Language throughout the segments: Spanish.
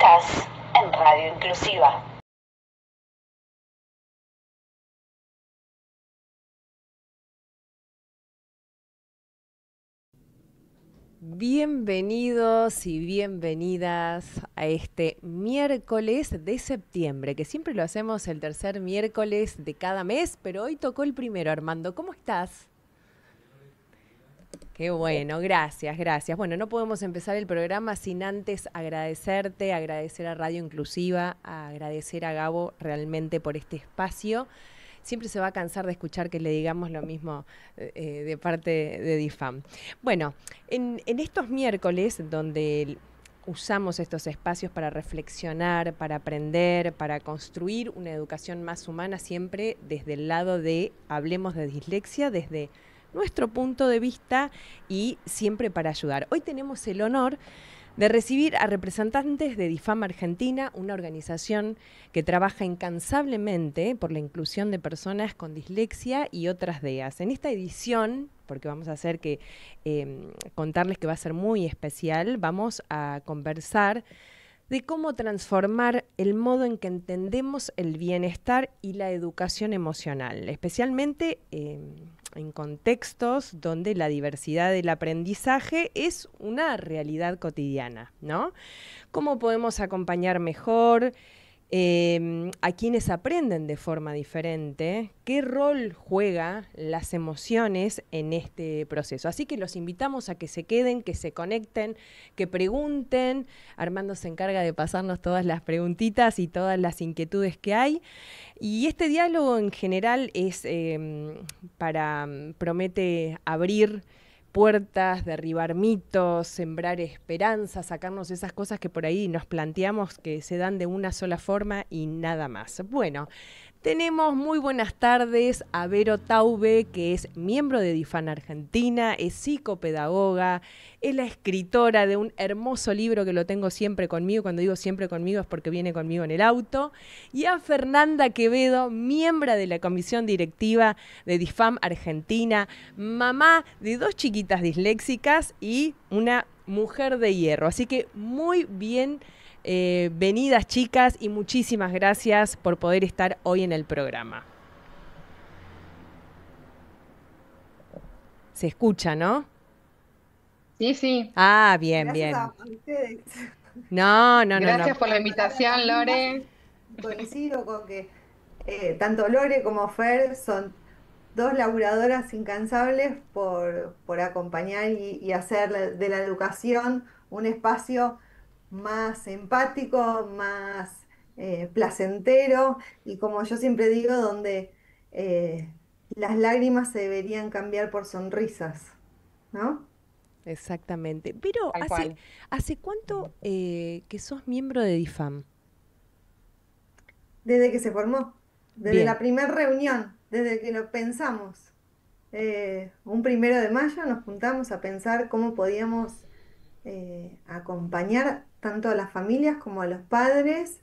Estás en Radio Inclusiva. Bienvenidos y bienvenidas a este miércoles de septiembre, que siempre lo hacemos el tercer miércoles de cada mes, pero hoy tocó el primero. Armando, ¿cómo estás? Qué bueno, gracias, gracias. Bueno, no podemos empezar el programa sin antes agradecerte, agradecer a Radio Inclusiva, agradecer a Gabo realmente por este espacio. Siempre se va a cansar de escuchar que le digamos lo mismo de parte de DIFAM. Bueno, en estos miércoles donde usamos estos espacios para reflexionar, para aprender, para construir una educación más humana, siempre desde el lado de hablemos de dislexia, desde nuestro punto de vista y siempre para ayudar. Hoy tenemos el honor de recibir a representantes de DIFAM Argentina, una organización que trabaja incansablemente por la inclusión de personas con dislexia y otras DEAs. En esta edición, porque vamos a hacer que contarles que va a ser muy especial, vamos a conversar de cómo transformar el modo en que entendemos el bienestar y la educación emocional, especialmente en contextos donde la diversidad del aprendizaje es una realidad cotidiana, ¿no? ¿Cómo podemos acompañar mejor a quienes aprenden de forma diferente? ¿Qué rol juega las emociones en este proceso? Así que los invitamos a que se queden, que se conecten, que pregunten. Armando se encarga de pasarnos todas las preguntitas y todas las inquietudes que hay. Y este diálogo en general es promete abrir puertas, derribar mitos, sembrar esperanza, sacarnos esas cosas que por ahí nos planteamos que se dan de una sola forma y nada más. Bueno, tenemos muy buenas tardes a Vero Taube, que es miembro de DIFAM Argentina, es psicopedagoga, es la escritora de un hermoso libro que lo tengo siempre conmigo. Cuando digo siempre conmigo es porque viene conmigo en el auto. Y a Fernanda Quevedo, miembro de la comisión directiva de DIFAM Argentina, mamá de 2 chiquitas disléxicas y una mujer de hierro. Así que muy bien. Venidas chicas y muchísimas gracias por poder estar hoy en el programa. Se escucha, ¿no? Sí, sí. Ah, bien, Gracias bien. a ustedes. Gracias por la invitación, Lore. Coincido con que tanto Lore como Fer son dos laburadoras incansables por acompañar y hacer de la educación un espacio más empático, más placentero y como yo siempre digo, donde las lágrimas se deberían cambiar por sonrisas, ¿no? Exactamente. Pero, Tal cual. ¿hace cuánto que sos miembro de DIFAM? Desde que se formó, desde Bien. la primera reunión, desde que lo pensamos. Un 1 de mayo nos juntamos a pensar cómo podíamos acompañar tanto a las familias como a los padres,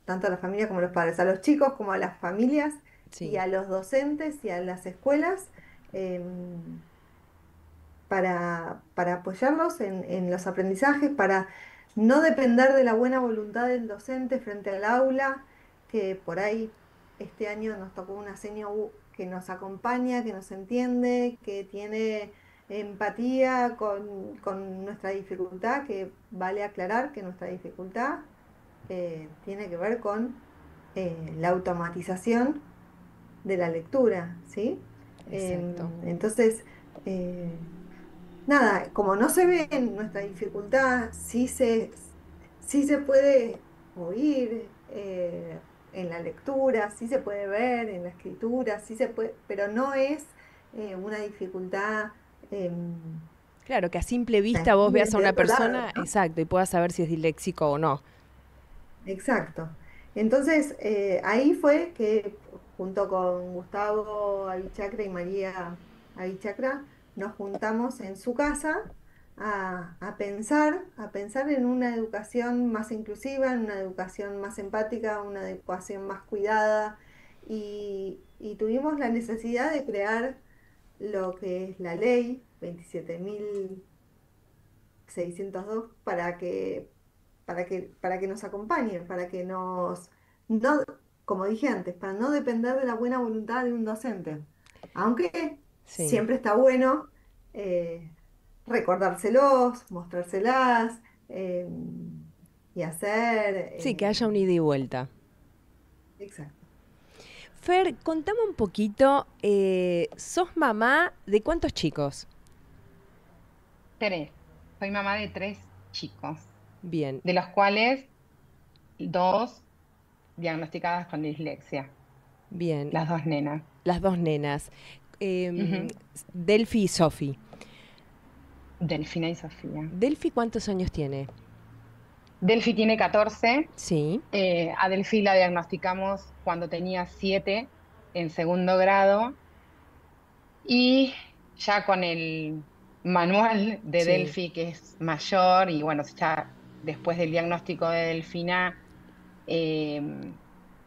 tanto a la familia como a los padres, a los chicos como a las familias y Sí. a los docentes y a las escuelas em, para apoyarlos en los aprendizajes, para no depender de la buena voluntad del docente frente al aula, que por ahí este año nos tocó una que nos acompaña, que nos entiende, que tiene empatía con nuestra dificultad, que vale aclarar que nuestra dificultad tiene que ver con la automatización de la lectura, ¿sí? Exacto. Entonces, eh, nada, como no se ve en nuestra dificultad, sí se puede oír en la lectura, sí se puede ver en la escritura, sí se puede, pero no es una dificultad Claro, que a simple vista vos veas a tangible de una otro lado, persona, ¿no? exacto, y puedas saber si es disléxico o no. Exacto. Entonces, ahí fue que junto con Gustavo Avichacra y María Avichacra nos juntamos en su casa a pensar en una educación más inclusiva, en una educación más empática, una educación más cuidada y tuvimos la necesidad de crear lo que es la ley 27.602 para que para que nos acompañen, para que no, como dije antes, para no depender de la buena voluntad de un docente. Aunque Sí. siempre está bueno eh, recordárselos, mostrárselas y hacer... Sí, que haya un ida y vuelta. exacto. Fer, contame un poquito, ¿sos mamá de cuántos chicos? 3. Soy mamá de 3 chicos, Bien, de los cuales 2 diagnosticadas con dislexia, bien. las 2 nenas. Las dos nenas, Ujú. Delphi y Sofi. Delfina y Sofía. ¿Delphi cuántos años tiene? Delphi tiene 14. Sí, A Delphi la diagnosticamos cuando tenía 7 en segundo grado y ya con el manual de sí, Delphi que es mayor y bueno, ya después del diagnóstico de Delfina eh,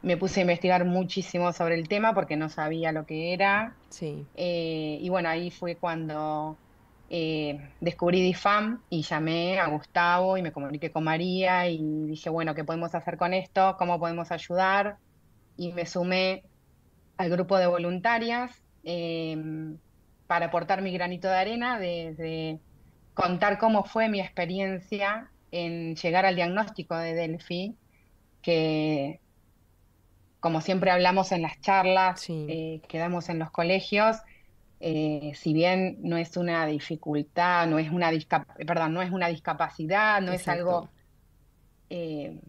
me puse a investigar muchísimo sobre el tema porque no sabía lo que era. sí. Y bueno, ahí fue cuando descubrí DIFAM y llamé a Gustavo y me comuniqué con María y dije, bueno, ¿qué podemos hacer con esto? ¿Cómo podemos ayudar? Y me sumé al grupo de voluntarias para aportar mi granito de arena, de contar cómo fue mi experiencia en llegar al diagnóstico de Delphi, que como siempre hablamos en las charlas Sí, que damos en los colegios, si bien no es una dificultad, perdón, no es una discapacidad, no es exacto. algo eh,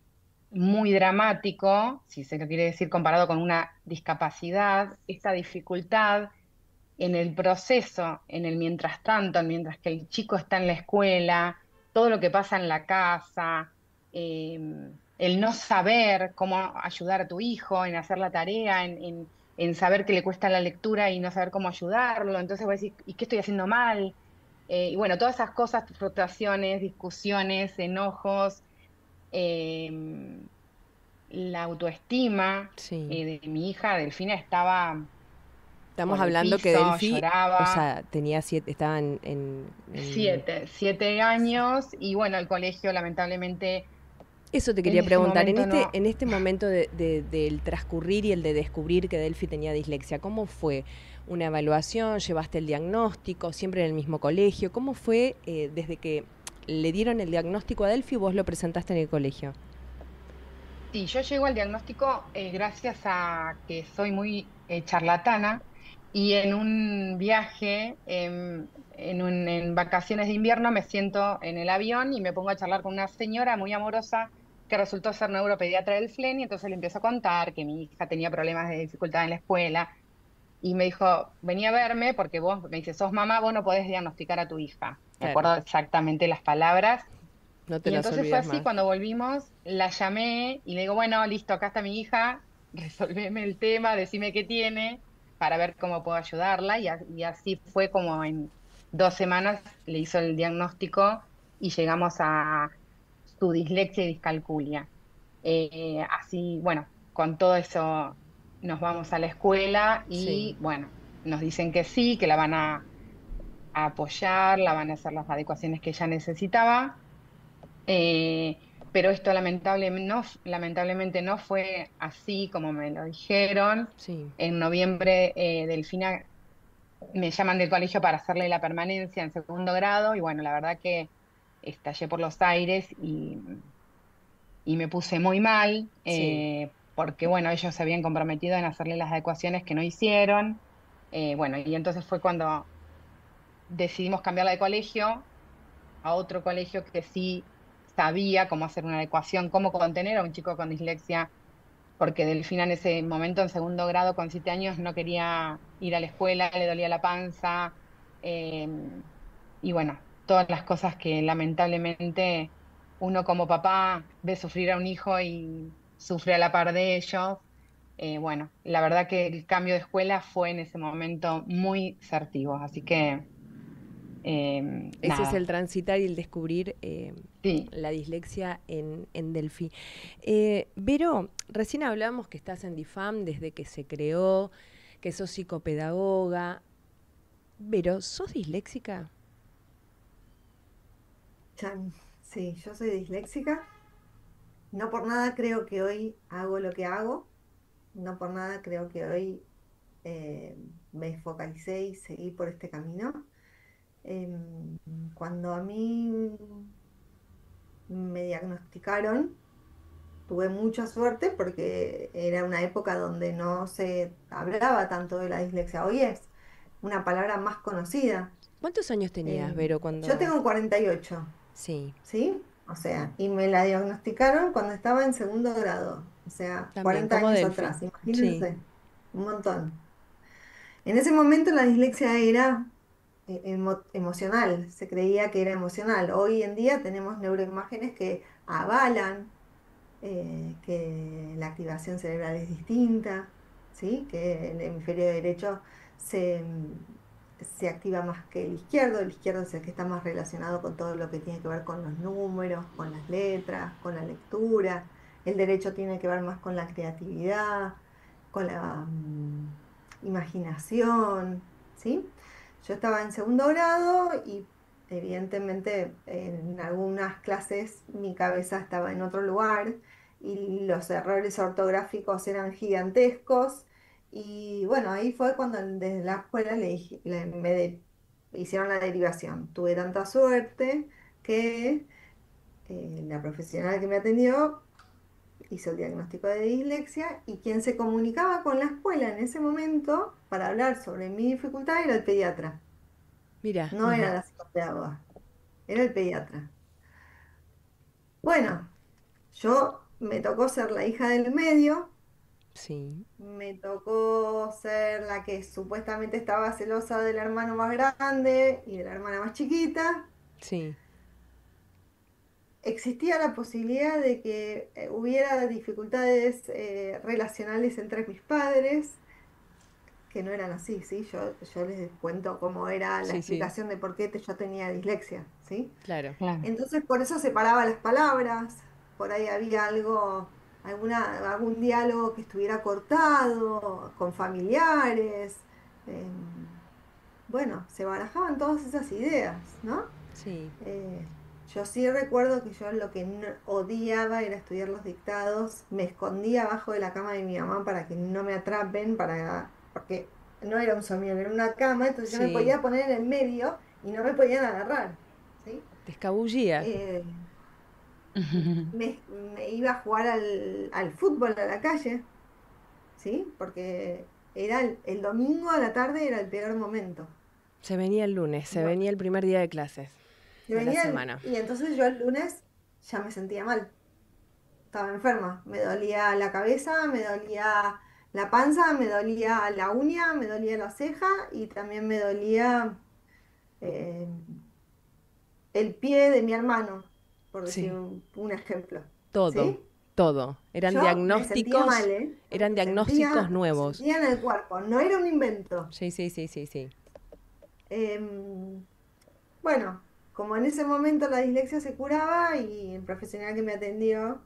muy dramático, si se lo quiere decir comparado con una discapacidad, esta dificultad en el proceso, en el mientras tanto, mientras que el chico está en la escuela, todo lo que pasa en la casa, eh, el no saber cómo ayudar a tu hijo en hacer la tarea, en saber que le cuesta la lectura y no saber cómo ayudarlo, entonces voy a decir, ¿y qué estoy haciendo mal? Y bueno, todas esas cosas, frustraciones, discusiones, enojos, eh, la autoestima Sí. de mi hija Delfina estaba Estamos por el hablando que piso, Delphi, o lloraba. sea, tenía 7, estaba 7 años y bueno, el colegio lamentablemente Eso te en quería ese preguntar, momento no. en este momento del transcurrir y el de descubrir que Delphi tenía dislexia, ¿cómo fue? ¿Una evaluación? ¿Llevaste el diagnóstico? ¿Siempre en el mismo colegio? ¿Cómo fue desde que le dieron el diagnóstico a Delphi y vos lo presentaste en el colegio? Sí, yo llego al diagnóstico gracias a que soy muy charlatana y en un viaje, en vacaciones de invierno, me siento en el avión y me pongo a charlar con una señora muy amorosa que resultó ser neuropediatra del FLEN y entonces le empiezo a contar que mi hija tenía problemas de dificultad en la escuela y me dijo, vení a verme porque vos, me dice, sos mamá, vos no podés diagnosticar a tu hija. Me Claro, acuerdo exactamente las palabras. no te Y las entonces fue olvidas así, más. cuando volvimos, la llamé y le digo, bueno, listo, acá está mi hija, resolveme el tema, decime qué tiene, para ver cómo puedo ayudarla. Y así fue como en 2 semanas le hizo el diagnóstico y llegamos a su dislexia y discalculia. Así, bueno, con todo eso nos vamos a la escuela Sí, y bueno, nos dicen que sí, que la van a apoyar, la van a hacer las adecuaciones que ella necesitaba. Pero esto lamentablemente no fue así como me lo dijeron. sí. En noviembre, Delfina me llaman del colegio para hacerle la permanencia en segundo grado y bueno, la verdad que estallé por los aires y me puse muy mal Sí, porque bueno, ellos se habían comprometido en hacerle las adecuaciones que no hicieron. Bueno, y entonces fue cuando decidimos cambiarla de colegio a otro colegio que sí sabía cómo hacer una adecuación, cómo contener a un chico con dislexia, porque Delfina en ese momento, en segundo grado, con 7 años, no quería ir a la escuela, le dolía la panza, eh, y bueno, todas las cosas que lamentablemente uno como papá ve sufrir a un hijo y sufre a la par de ellos. Bueno, la verdad que el cambio de escuela fue en ese momento muy certero, así que ese es el nada, transitar y el descubrir sí. la dislexia en Delphi. Vero, recién hablábamos que estás en DIFAM desde que se creó, que sos psicopedagoga. Vero, ¿sos disléxica? Chan. Sí, yo soy disléxica. no por nada creo que hoy hago lo que hago, no por nada creo que hoy me focalicé y seguí por este camino. Em, Cuando a mí me diagnosticaron, tuve mucha suerte porque era una época donde no se hablaba tanto de la dislexia. Hoy es una palabra más conocida. ¿Cuántos años tenías, Eh, Vero, yo cuando...? tengo 48, Sí, ¿sí? O sea, y me la diagnosticaron cuando estaba en segundo grado, o sea, también, 40 como años Delphi. atrás, Sí, imagínense, un montón. En ese momento la dislexia era emocional, se creía que era emocional. Hoy en día tenemos neuroimágenes que avalan que la activación cerebral es distinta, ¿sí? Que el hemisferio derecho se, se activa más que el izquierdo es el que está más relacionado con todo lo que tiene que ver con los números, con las letras, con la lectura, el derecho tiene que ver más con la creatividad, con la imaginación, ¿sí? Yo estaba en segundo grado y evidentemente en algunas clases mi cabeza estaba en otro lugar y los errores ortográficos eran gigantescos. Y bueno, ahí fue cuando desde la escuela hicieron la derivación. Tuve tanta suerte que la profesional que me atendió hizo el diagnóstico de dislexia y quien se comunicaba con la escuela en ese momento para hablar sobre mi dificultad era el pediatra, mira, no era la psicopedagoga, era el pediatra. Bueno, yo me tocó ser la hija del medio. sí, Me tocó ser la que supuestamente estaba celosa del hermano más grande y de la hermana más chiquita. sí. Existía la posibilidad de que hubiera dificultades relacionales entre mis padres, que no eran así, ¿sí? Yo les cuento cómo era la Sí, sí, explicación de por qué yo tenía dislexia, ¿sí? claro. Claro. Entonces por eso separaba las palabras, por ahí había algún diálogo que estuviera cortado, con familiares. em, bueno, se barajaban todas esas ideas, ¿no? Sí, Eh, yo sí recuerdo que yo lo que odiaba era estudiar los dictados, me escondía abajo de la cama de mi mamá para que no me atrapen, porque no era un sombrero, era una cama, entonces yo me sí. podía poner en el medio y no me podían agarrar, ¿sí? Te escabullías. Eh, me iba a jugar al fútbol a la calle, ¿sí? Porque era el domingo a la tarde era el peor momento. Se venía el lunes, se No, venía el primer día de clases de la semana. y entonces yo el lunes ya me sentía mal, estaba enferma, me dolía la cabeza, me dolía la panza, me dolía la uña, me dolía la ceja y también me dolía eh, el pie de mi hermano, por decir Sí, un ejemplo, todo, ¿sí? todo. Yo me sentía mal, ¿eh? Eran diagnósticos nuevos. Sentía en el cuerpo, no era un invento. Sí, sí, sí, sí, sí. Em, bueno, como en ese momento la dislexia se curaba y el profesional que me atendió,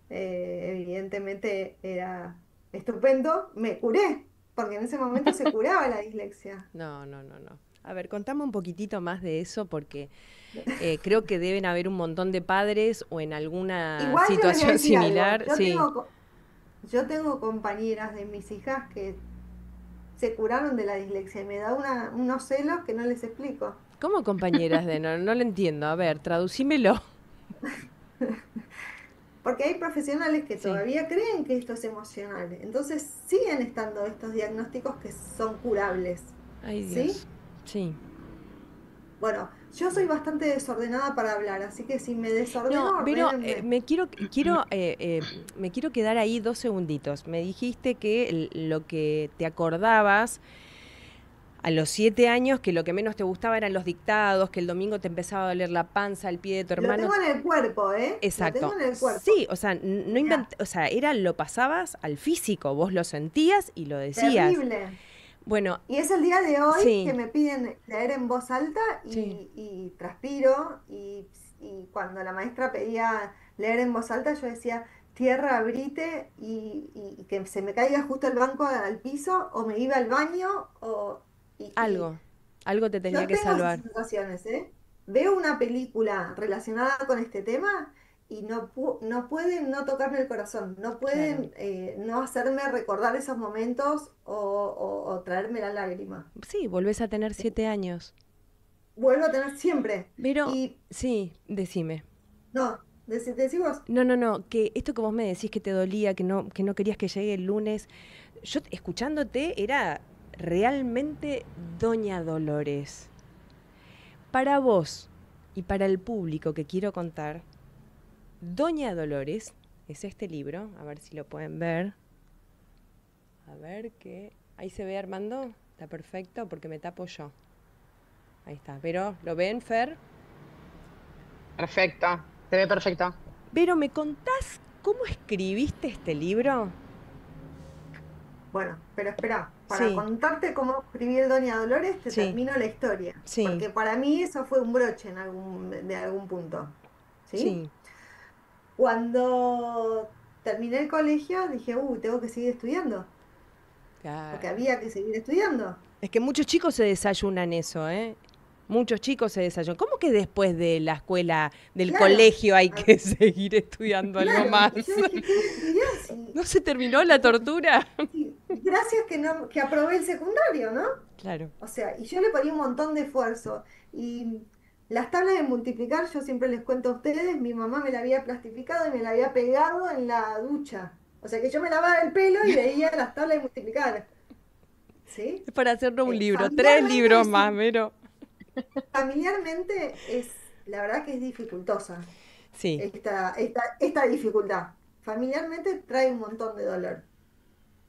evidentemente era estupendo, me curé, porque en ese momento se curaba la dislexia. No, no, no, no. A ver, contame un poquitito más de eso porque creo que deben haber un montón de padres o en alguna Igual yo les voy a situación decir algo, similar. Sí. yo tengo compañeras de mis hijas que se curaron de la dislexia y me da unos celos que no les explico. ¿Cómo compañeras de no? No lo entiendo. A ver, traducímelo. Porque hay profesionales que Sí. todavía creen que esto es emocional. Entonces siguen estando estos diagnósticos que son curables. Ay, ¿Sí? Dios. Sí. Bueno, yo soy bastante desordenada para hablar, así que si me No, desordeno, pero ordénenme. me quiero quedar ahí 2 segunditos. Me dijiste que lo que te acordabas a los 7 años, que lo que menos te gustaba eran los dictados, que el domingo te empezaba a doler la panza, el pie de tu Lo hermano. tengo en el cuerpo, ¿eh? Lo tengo Exacto. en el cuerpo. Sí, o sea, no Mirá, o sea, lo pasabas al físico, vos lo sentías y lo decías. terrible. Bueno, Y es el día de hoy que sí, me piden leer en voz alta sí, y transpiro y cuando la maestra pedía leer en voz alta yo decía, tierra, abrite y que se me caiga justo el banco al piso o me iba al baño y algo, algo te tenía yo que tengo esas salvar. sensaciones, ¿eh? Veo una película relacionada con este tema y no pueden no tocarme el corazón, no pueden no hacerme recordar esos momentos o traerme la lágrima. Sí, volvés a tener 7 años. Vuelvo a tener siempre. Pero, Y sí, decime. no, decís vos. No, que esto que vos me decís que te dolía, que no querías que llegue el lunes, yo escuchándote era realmente Doña Dolores. Para vos y para el público que quiero contar, Doña Dolores es este libro, a ver si lo pueden ver. A ver que... Ahí se ve, Armando, está perfecto porque me tapo yo. Ahí está, pero ¿lo ven, Fer? Perfecto, se ve perfecto. Pero ¿me contás cómo escribiste este libro? Bueno, pero espera, para Sí, contarte cómo escribí el Doña Dolores, te sí, termino la historia, sí, porque para mí eso fue un broche de algún punto, ¿sí? sí. Cuando terminé el colegio dije, tengo que seguir estudiando, porque Claro. había que seguir estudiando. Es que muchos chicos se desayunan eso, ¿eh? Muchos chicos se desayunan. ¿Cómo que después de la escuela, del Claro, colegio, hay a- que seguir estudiando algo claro, más? y yo dije, ¿qué voy a estudiar ¿No se terminó la tortura? gracias que aprobé el secundario, ¿no? Claro, O sea, y yo le ponía un montón de esfuerzo. Y las tablas de multiplicar, yo siempre les cuento a ustedes, mi mamá me la había plastificado y me la había pegado en la ducha. O sea que yo me lavaba el pelo y veía las tablas de multiplicar. ¿Sí? es para hacernos un libro, 3 libros Familiarmente más, pero... familiarmente la verdad que es dificultosa Sí, esta dificultad. Familiarmente trae un montón de dolor.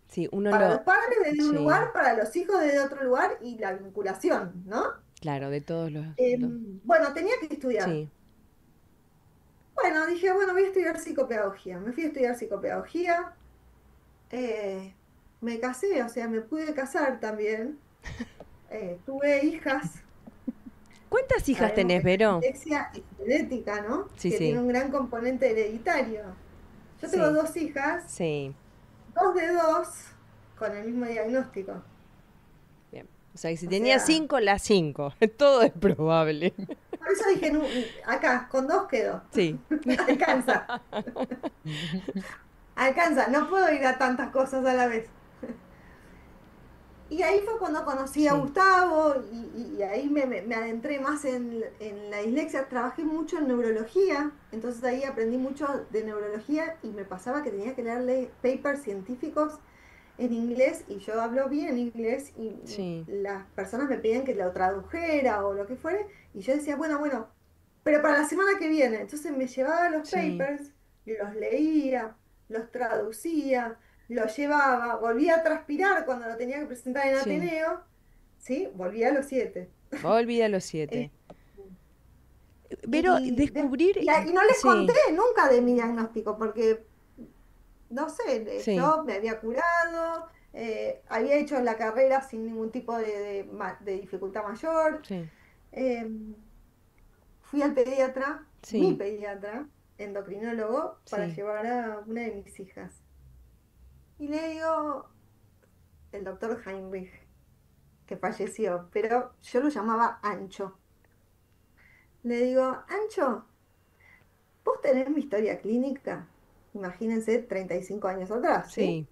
sí, uno Para los lo... padres desde un Sí, lugar, para los hijos desde otro lugar y la vinculación, ¿no? claro, de todos Bueno, tenía que estudiar. Sí, Bueno, dije, bueno, voy a estudiar psicopedagogía. Me fui a estudiar psicopedagogía. eh, Me casé, o sea, me pude casar también. Tuve hijas. ¿cuántas hijas Sabemos tenés, que la Vero? dislexia es genética, ¿no? Sí, Que tiene sí, un gran componente hereditario. Yo tengo sí, 2 hijas, sí. 2 de 2, con el mismo diagnóstico. Bien. O sea, que si O tenía sea, 5, las 5. Todo es probable. por eso dije, acá, con 2 quedo. Sí. Alcanza, alcanza. No puedo ir a tantas cosas a la vez. Y ahí fue cuando conocí a Sí, Gustavo y ahí me adentré más en la dislexia. Trabajé mucho en neurología, entonces ahí aprendí mucho de neurología y me pasaba que tenía que leerle papers científicos en inglés y yo hablo bien inglés y sí, las personas me pedían que lo tradujera o lo que fuere y yo decía, bueno, pero para la semana que viene. Entonces me llevaba los sí, papers, los leía, los traducía, los llevaba, volvía a transpirar cuando lo tenía que presentar en sí. Ateneo, ¿sí? Volvía a los 7. Olvida los Eh, 7. Pero y, de- descubrir, y no les conté sí, nunca de mi diagnóstico, porque, no sé, sí, yo me había curado, había hecho la carrera sin ningún tipo de dificultad mayor. sí, em, Fui al pediatra, mi sí, pediatra, endocrinólogo, para sí, llevar a una de mis hijas. Y le digo, el doctor Heinrich, que falleció, pero yo lo llamaba Ancho. Le digo, Ancho, ¿vos tenés mi historia clínica? Imagínense 35 años atrás, ¿sí? sí,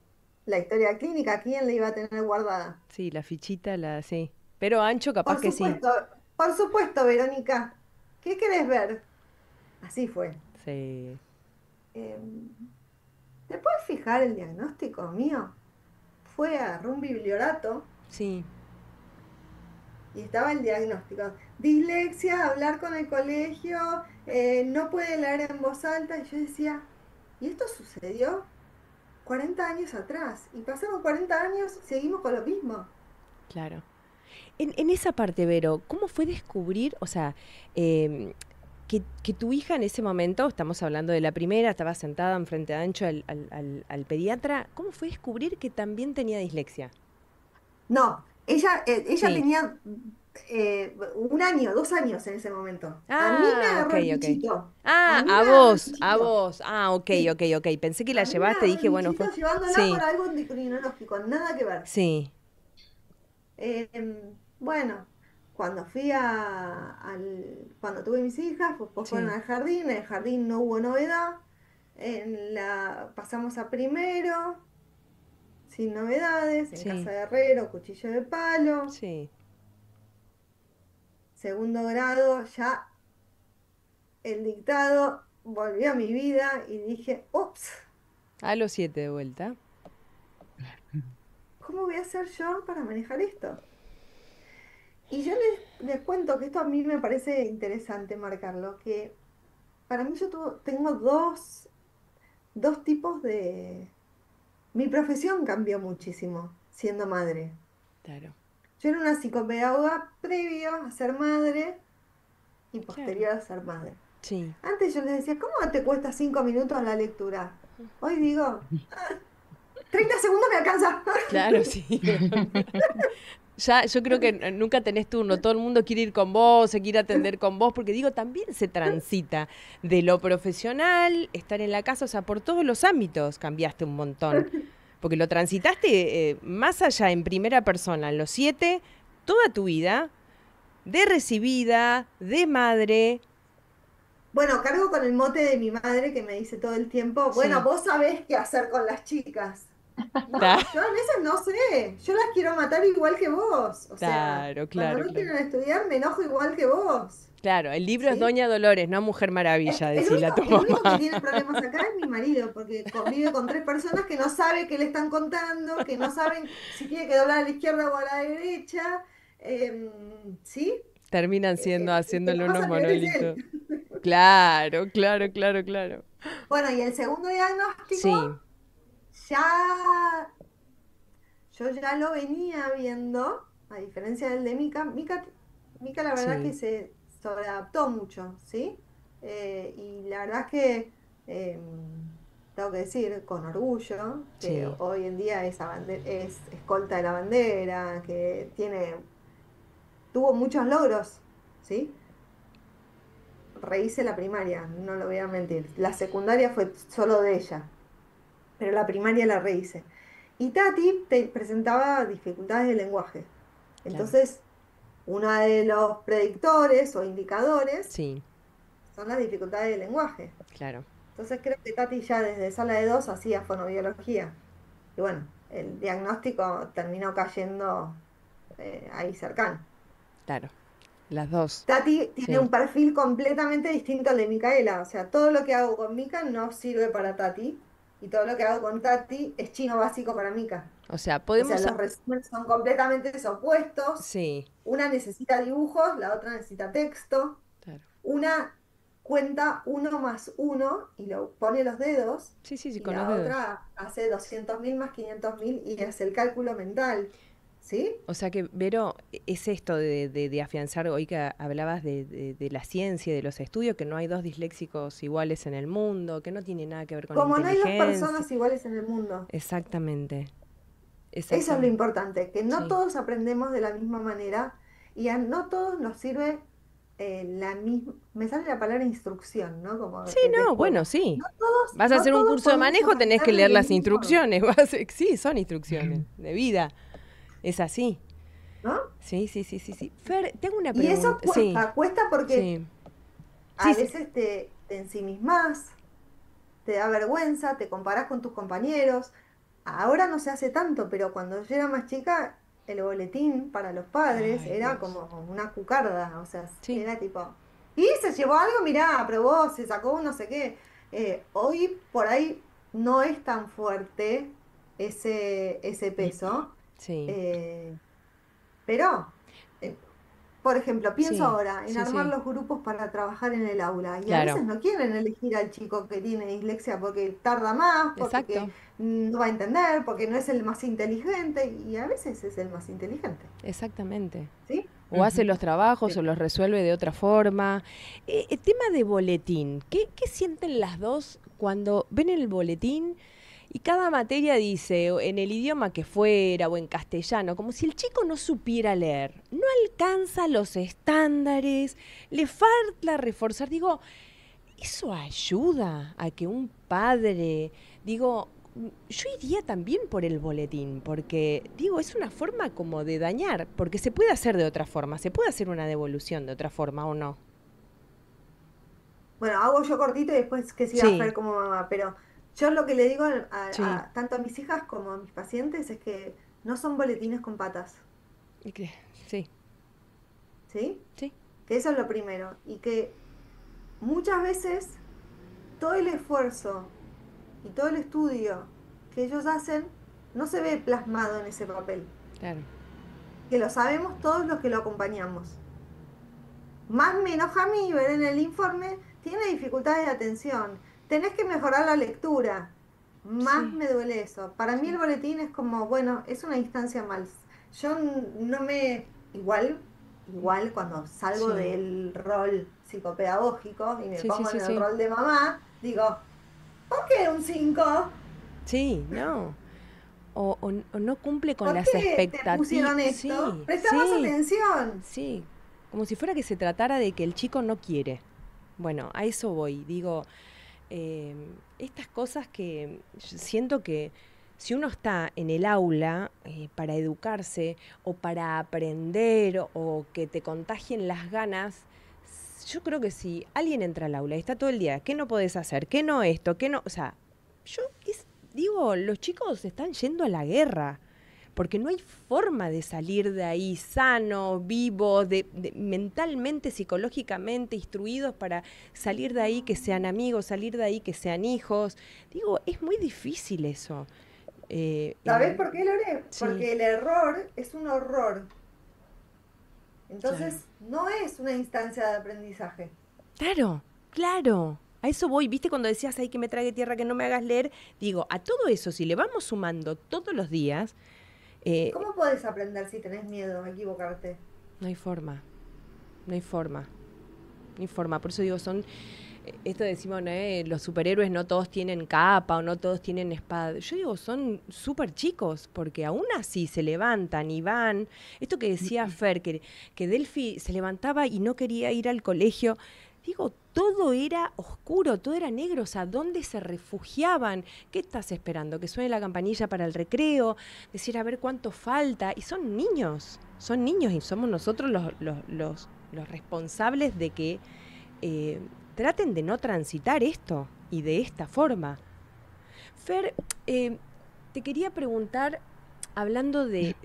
La historia clínica, ¿quién la iba a tener guardada? sí, la fichita, sí. Pero ancho, capaz que sí. Por supuesto, Verónica. ¿Qué querés ver? Así fue. Sí, Em, ¿Te puedes fijar el diagnóstico mío? Fue a un bibliorato sí, y estaba el diagnóstico. Dislexia, hablar con el colegio, no puede leer en voz alta. Y yo decía, ¿y esto sucedió 40 años atrás? Y pasaron 40 años, seguimos con lo mismo. claro. En esa parte, Vero, ¿cómo fue descubrir, o sea, em, que tu hija en ese momento, estamos hablando de la primera, estaba sentada enfrente de Ancho al pediatra, ¿cómo fue descubrir que también tenía dislexia? No, ella Sí. tenía 1 año, 2 años en ese momento. A mí me Ah, ok, agarró el ok. bichito. A Ah, mí a me agarró el vos, a bichito. vos. Ah, ok, Sí, ok, ok. Pensé que la a mí me llevaste, agarró el dije, bueno, bichito fue. llevándola por Sí, algo endocrinológico, nada que ver. sí, Bueno, cuando cuando tuve mis hijas, pues fueron Sí, al jardín, en el jardín no hubo novedad, pasamos a primero, sin novedades, en casa sí, de herrero, cuchillo de palo, sí. segundo grado, ya el dictado volvió a mi vida y dije, ups, A los 7 de vuelta. ¿cómo voy a hacer yo para manejar esto? Y yo les cuento que esto a mí me parece interesante marcarlo, que para mí tengo dos tipos de... Mi profesión cambió muchísimo siendo madre. Claro, Yo era una psicopedagoga previo a ser madre y claro. posterior a ser madre. Sí, Antes yo les decía, ¿cómo te cuesta 5 minutos la lectura? Hoy digo, 30 segundos me alcanza. claro, sí. Ya, yo creo que nunca tenés turno, todo el mundo quiere ir con vos, se quiere atender con vos, porque digo, también se transita de lo profesional, estar en la casa, o sea, por todos los ámbitos cambiaste un montón, porque lo transitaste más allá en primera persona, en los 7, toda tu vida, de recibida, de madre, Bueno, cargo con el mote de mi madre que me dice todo el tiempo, bueno, sí, vos sabés qué hacer con las chicas. No, ta- yo en esas no sé, yo las quiero matar igual que vos. O sea, claro, cuando claro, no claro. quieren estudiar me enojo igual que vos. Claro, el libro es ¿Sí? Doña Dolores, no Mujer Maravilla, decía tu El único que mamá. tiene problemas acá es mi marido, porque convive con 3 personas que no sabe qué le están contando, que no saben si tiene que doblar a la izquierda o a la derecha. ¿Sí? Terminan siendo, El que haciéndole la unos pasa peor es monolitos. él. Claro, claro, claro, claro. Bueno, y el segundo diagnóstico, Sí, ya yo ya lo venía viendo, a diferencia del de Mica. Mica la verdad que sí, se sobreadaptó mucho, ¿sí? Y la verdad es que tengo que decir con orgullo que sí. hoy en día es escolta de la bandera, que tuvo muchos logros, ¿sí? Rehice la primaria, no lo voy a mentir. La secundaria fue solo de ella, pero la primaria la rehice. Y Tati te presentaba dificultades de lenguaje. Claro, Entonces, uno de los predictores o indicadores sí, son las dificultades de lenguaje. claro, Entonces, creo que Tati ya desde sala de 2 hacía fonobiología. Y bueno, el diagnóstico terminó cayendo ahí cercano. claro. Las dos. Tati tiene Sí. un perfil completamente distinto al de Micaela. O sea, todo lo que hago con Mica no sirve para Tati. Y todo lo que hago con Tati es chino básico para Mica. O sea, O sea, podemos. los resúmenes son completamente opuestos. Sí, Una necesita dibujos, la otra necesita texto. claro. Una cuenta 1 más 1 y lo pone los dedos. Sí, sí, sí, Y con los la dedos. otra hace 200.000 más 500.000 y hace el cálculo mental. ¿Sí? O sea que, Vero, es esto de afianzar, hoy que hablabas de la ciencia y de los estudios, que no hay dos disléxicos iguales en el mundo, que no tiene nada que ver con la Como no hay dos inteligencia. personas iguales en el mundo. Exactamente, Eso es lo exactamente. importante, que no Sí. todos aprendemos de la misma manera y a no todos nos sirve la misma, me sale la palabra instrucción, ¿no? Como Sí, de no, bueno, escuela. sí. Vas a No hacer un todos curso de podemos manejo, tenés que aprender leer del las mismo modo, instrucciones. Sí, son instrucciones de vida. Es así. ¿no? Sí, sí, sí, sí, sí. Fer, tengo una Y eso pregunta. Sí, cuesta porque sí, sí, a sí. veces te ensimismás, te da vergüenza, te comparás con tus compañeros. Ahora no se hace tanto, pero cuando yo era más chica, el boletín para los padres Ay, era Dios. como una cucarda, o sea, Sí, era tipo, ¿y se llevó algo? Mirá, aprobó, se sacó un no sé qué. Hoy por ahí no es tan fuerte ese peso, sí, eh, pero eh, por ejemplo, pienso sí, ahora en sí, armar sí. los grupos para trabajar en el aula y a Claro, veces no quieren elegir al chico que tiene dislexia porque tarda más, porque exacto, no va a entender, porque no es el más inteligente y a veces es el más inteligente, exactamente. ¿sí? O hace los trabajos o Sí. los resuelve de otra forma. El tema de boletín, ¿qué sienten las dos cuando ven el boletín y cada materia dice o en el idioma que fuera o en castellano, como si el chico no supiera leer, no alcanza los estándares, le falta reforzar? Digo, ¿eso ayuda a que un padre, digo, yo iría también por el boletín, porque, digo, es una forma como de dañar, porque se puede hacer de otra forma, se puede hacer una devolución de otra forma, ¿o no? Bueno, hago yo cortito y después que siga Sí, Fer como mamá, pero yo lo que le digo sí. tanto a mis hijas como a mis pacientes es que no son boletines con patas, ¿Y qué? Sí, ¿sí? sí, Que eso es lo primero. Y que muchas veces todo el esfuerzo y todo el estudio que ellos hacen no se ve plasmado en ese papel, claro. que lo sabemos todos los que lo acompañamos. Más me enoja a mí ver en el informe, tiene dificultades de atención, tenés que mejorar la lectura. Más Sí, me duele eso. Para mí el sí, boletín es como, bueno, es una instancia más. Yo no me, igual cuando salgo sí, del rol psicopedagógico y me sí, sí, pongo sí, en el sí. rol de mamá, digo, ¿por qué un 5? Sí, no. O no cumple con ¿Por las qué te expectativas. pusieron esto? Sí, Presta más sí, atención. sí. Como si fuera que se tratara de que el chico no quiere. Bueno, a eso voy. Digo, eh, estas cosas que yo siento que si uno está en el aula para educarse o para aprender o que te contagien las ganas, yo creo que si alguien entra al aula y está todo el día, ¿qué no podés hacer? ¿Qué no esto? ¿Qué no? O sea, digo, los chicos están yendo a la guerra. Porque no hay forma de salir de ahí sano, vivo, mentalmente, psicológicamente instruidos para salir de ahí que sean amigos, salir de ahí que sean hijos. Digo, es muy difícil eso. ¿Sabés por qué, Lore? Sí, Porque el error es un horror. claro. Entonces, no es una instancia de aprendizaje. Claro, claro. A eso voy, viste cuando decías, ay, que me trague tierra, que no me hagas leer. Digo, a todo eso, si le vamos sumando todos los días, eh, ¿Cómo podés aprender si tenés miedo a equivocarte? no hay forma, no hay forma, no hay forma. Por eso digo, esto decimos, ¿no? Los superhéroes no todos tienen capa o no todos tienen espada. Yo digo, son súper chicos, porque aún así se levantan y van. Esto que decía Fer, que Delphi se levantaba y no quería ir al colegio. Digo, todo era oscuro, todo era negro, o sea, ¿dónde se refugiaban? ¿Qué estás esperando? ¿Que suene la campanilla para el recreo? Decir, a ver cuánto falta. Y son niños y somos nosotros los responsables de que eh, traten de no transitar esto y de esta forma. Fer, te quería preguntar, hablando de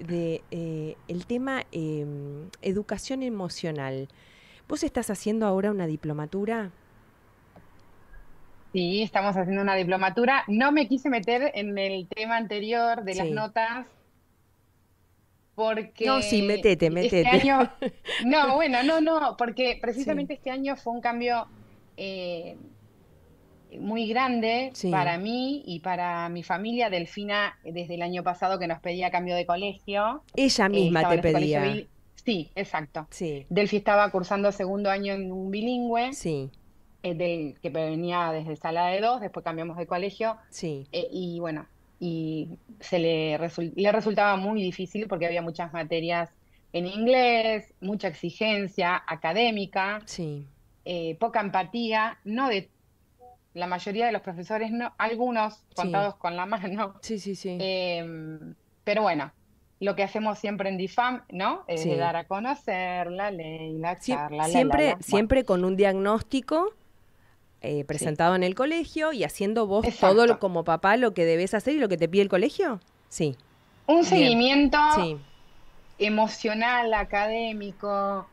el tema educación emocional, ¿vos estás haciendo ahora una diplomatura? Sí, estamos haciendo una diplomatura. No me quise meter en el tema anterior de las Sí. notas No, sí, porque metete, este metete. año, no, bueno, no, porque Sí, precisamente este año fue un cambio eh, muy grande sí. para mí y para mi familia. Delfina, desde el año pasado que nos pedía cambio de colegio, Ella misma estaba te en este colegio pedía. Sí, exacto. Sí, Delphi estaba cursando segundo año en un bilingüe, sí, que venía desde sala de dos, después cambiamos de colegio, sí, y bueno, y le resultaba muy difícil porque había muchas materias en inglés, mucha exigencia académica, sí, poca empatía, no de la mayoría de los profesores, no, algunos sí, contados con la mano, sí, sí, sí, pero bueno, lo que hacemos siempre en DIFAM, ¿no? Es de sí. dar a conocer la ley, la charla, Siempre, bueno, siempre con un diagnóstico sí, presentado en el colegio y haciendo vos todo exacto. como papá lo que debes hacer y lo que te pide el colegio? Sí, Un bien. seguimiento Sí, emocional, académico,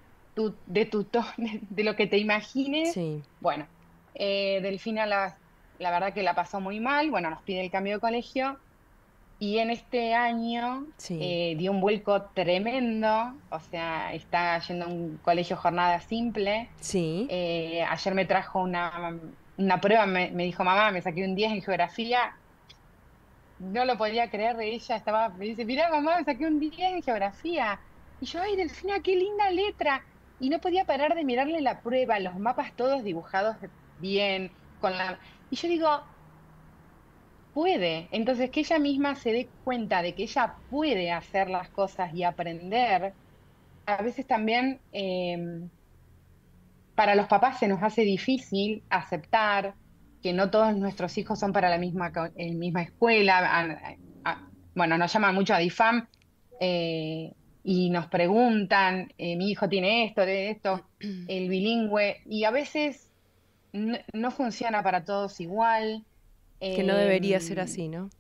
de tutor, de lo que te imagines. sí, Bueno, Delfina la verdad que la pasó muy mal, bueno, nos pide el cambio de colegio. Y en este año sí, dio un vuelco tremendo, o sea, está yendo a un colegio jornada simple. sí. Ayer me trajo una prueba, me dijo, mamá, me saqué un 10 en geografía. No lo podía creer de ella, me dice, mirá, mamá, me saqué un 10 en geografía. Y yo, ay, Delfina, qué linda letra. Y no podía parar de mirarle la prueba, los mapas todos dibujados bien, Y yo digo, puede. Entonces, que ella misma se dé cuenta de que ella puede hacer las cosas y aprender, a veces también para los papás se nos hace difícil aceptar. que no todos nuestros hijos son para la misma escuela. Bueno, nos llaman mucho a DIFAM y nos preguntan, mi hijo tiene esto, de esto, el bilingüe, y a veces no funciona para todos igual. Que no debería ser así, ¿no?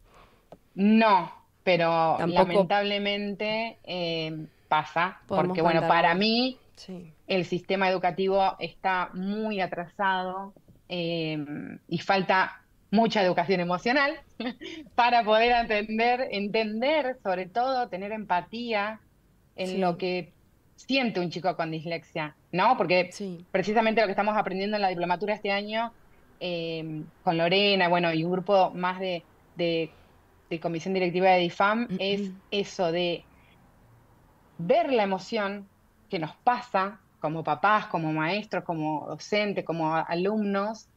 No, pero Tampoco lamentablemente pasa, podemos porque bueno, mandarlo. para mí Sí. el sistema educativo está muy atrasado y falta mucha educación emocional para poder entender, sobre todo, tener empatía en lo Sí. que siente un chico con dislexia, ¿no? Porque Sí. precisamente lo que estamos aprendiendo en la diplomatura este año, con Lorena, bueno, y un grupo más de comisión directiva de DIFAM, es eso de ver la emoción que nos pasa como papás, como maestros, como docentes, como alumnos,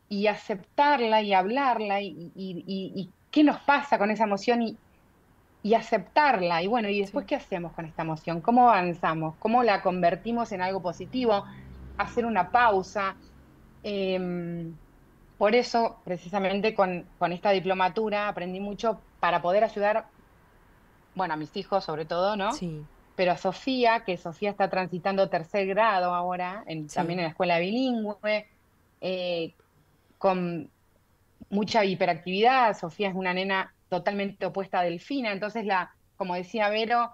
y aceptarla y hablarla y qué nos pasa con esa emoción y aceptarla. Y bueno, ¿y después Sí. qué hacemos con esta emoción? ¿Cómo avanzamos? ¿Cómo la convertimos en algo positivo? Hacer una pausa. Por eso, precisamente con esta diplomatura, aprendí mucho para poder ayudar, bueno, a mis hijos sobre todo, ¿no? Sí. Pero a Sofía, que Sofía está transitando tercer grado ahora, también Sí. en la escuela bilingüe, eh, con mucha hiperactividad. Sofía es una nena totalmente opuesta a Delfina, entonces como decía Vero,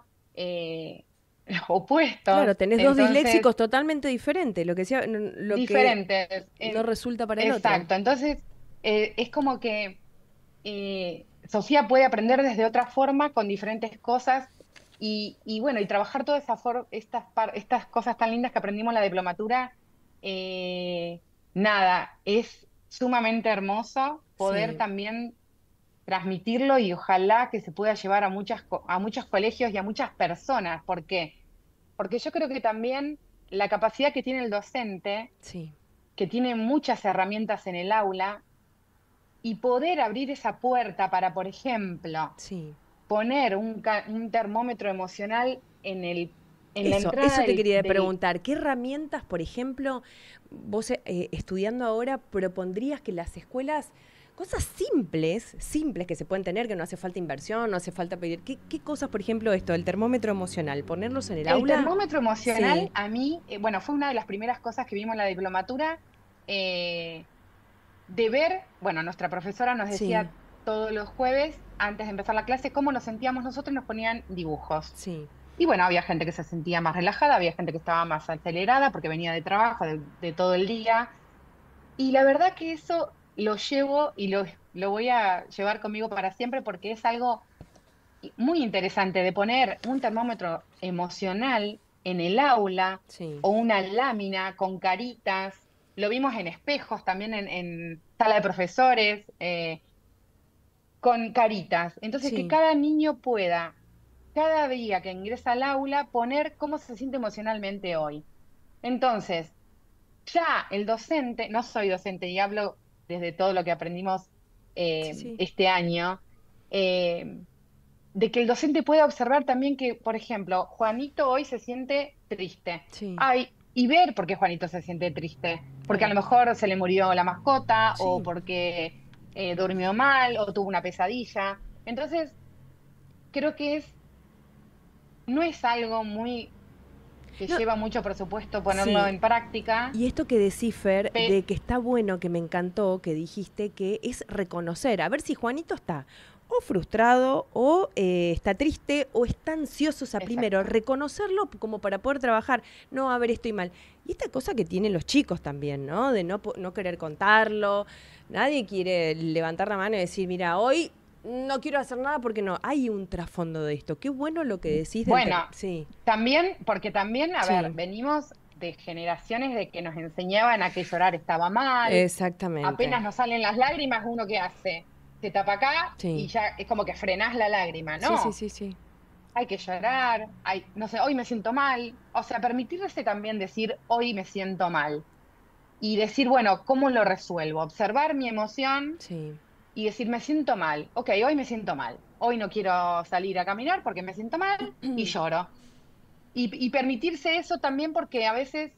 los opuestos. Claro, tenés dos Entonces, disléxicos totalmente diferentes, lo que sea, lo que diferentes. no resulta para el otro. Exacto. Entonces, es como que Sofía puede aprender desde otra forma con diferentes cosas y bueno, y trabajar todas estas cosas tan lindas que aprendimos en la diplomatura. eh, Nada, es sumamente hermoso poder Sí. también transmitirlo y ojalá que se pueda llevar a muchos colegios y a muchas personas. ¿Por qué? Porque yo creo que también la capacidad que tiene el docente, Sí. que tiene muchas herramientas en el aula, y poder abrir esa puerta para, por ejemplo, Sí. poner un termómetro emocional en la entrada Eso te quería preguntar. ¿Qué herramientas, por ejemplo, vos estudiando ahora propondrías que las escuelas, cosas simples, simples que se pueden tener, que no hace falta inversión, no hace falta pedir, qué cosas, por ejemplo, esto, el termómetro emocional, ponerlos en el El aula? termómetro emocional, Sí, a mí, bueno, fue una de las primeras cosas que vimos en la diplomatura, eh, de ver, bueno, nuestra profesora nos sí, decía todos los jueves, antes de empezar la clase, cómo nos sentíamos nosotros y nos ponían dibujos. sí, Y bueno, había gente que se sentía más relajada, había gente que estaba más acelerada porque venía de trabajo, de todo el día. Y la verdad que eso lo llevo y lo voy a llevar conmigo para siempre porque es algo muy interesante de poner un termómetro emocional en el aula sí, o una lámina con caritas. Lo vimos en espejos, también en sala de profesores, con caritas. Entonces, que sí, cada niño pueda, cada día que ingresa al aula, poner cómo se siente emocionalmente hoy. Entonces, ya el docente, no soy docente y hablo desde todo lo que aprendimos sí, sí, este año, eh, de que el docente pueda observar también que, por ejemplo, Juanito hoy se siente triste. sí, Ay, y ver por qué Juanito se siente triste. Porque a lo claro, mejor se le murió la mascota o sí. porque durmió mal o tuvo una pesadilla. Entonces, creo que no es algo que No, lleva mucho presupuesto ponerlo sí, en práctica. y esto que decís, Fer, de pe- que está bueno, que me encantó, que dijiste, que es reconocer, a ver si Juanito está o frustrado, o está triste, o está ansioso, o sea, primero, Exacto. reconocerlo como para poder trabajar, no, a ver, estoy mal. Y esta cosa que tienen los chicos también, ¿no? De no querer contarlo, nadie quiere levantar la mano y decir, mira, hoy no quiero hacer nada porque no, hay un trasfondo de esto. Qué bueno lo que decís del... Bueno, Sí, también, porque también, a ver, sí, venimos de generaciones de que nos enseñaban a que llorar estaba mal, exactamente. apenas nos salen las lágrimas, uno qué hace, se tapa acá y Sí. ya es como que frenás la lágrima, Sí, sí, no, sí, sí. hay que llorar, no sé, hoy me siento mal, o sea, permitirse también decir hoy me siento mal y decir, bueno, ¿cómo lo resuelvo? Observar mi emoción Sí, y decir, me siento mal, ok, hoy me siento mal, hoy no quiero salir a caminar porque me siento mal y lloro. Y permitirse eso también porque a veces